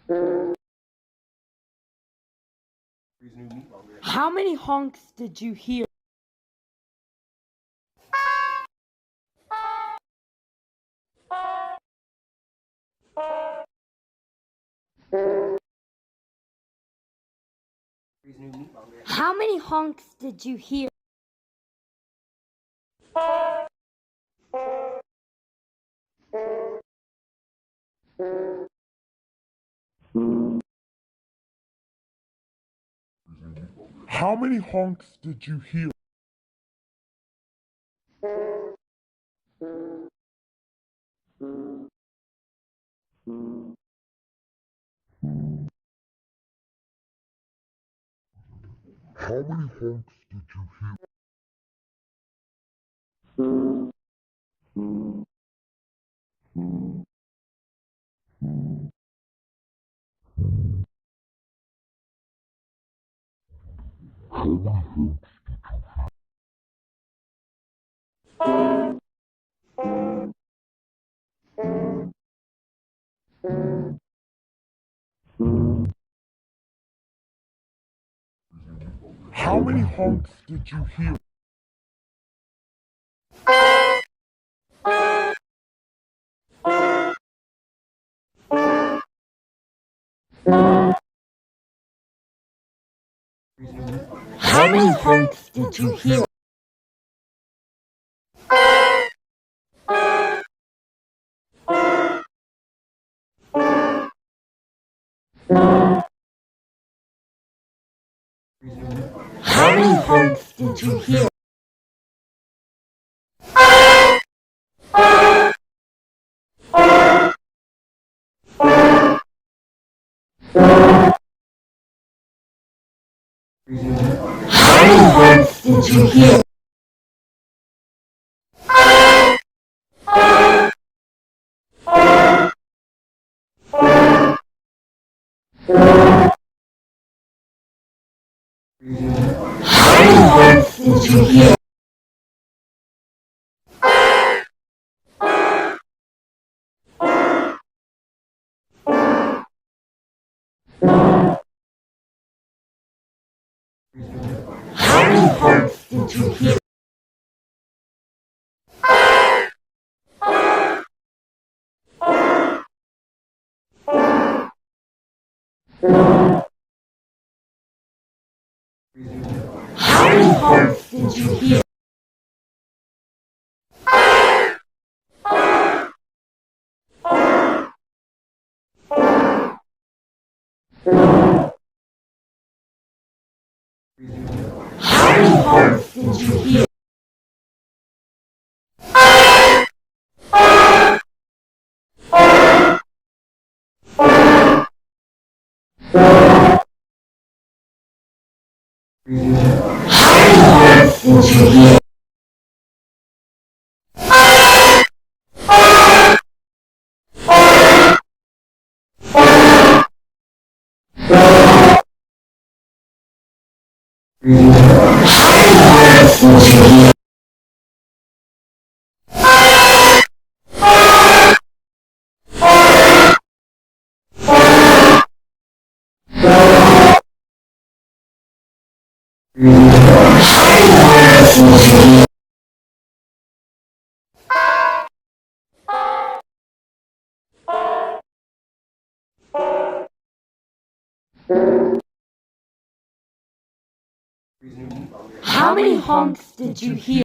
How many honks did you hear? How many honks did you hear? How many honks did you hear? How many honks did you hear? How many honks? How many honks did you hear? How many honks did you hear? How many honks did you hear? How many honks did you hear? How many honks did you hear? How many honks did you hear? How many honks did you hear? How many honks did you hear? How many honks did you hear? How many honks did you hear? How many honks did you hear? How many honks did you hear?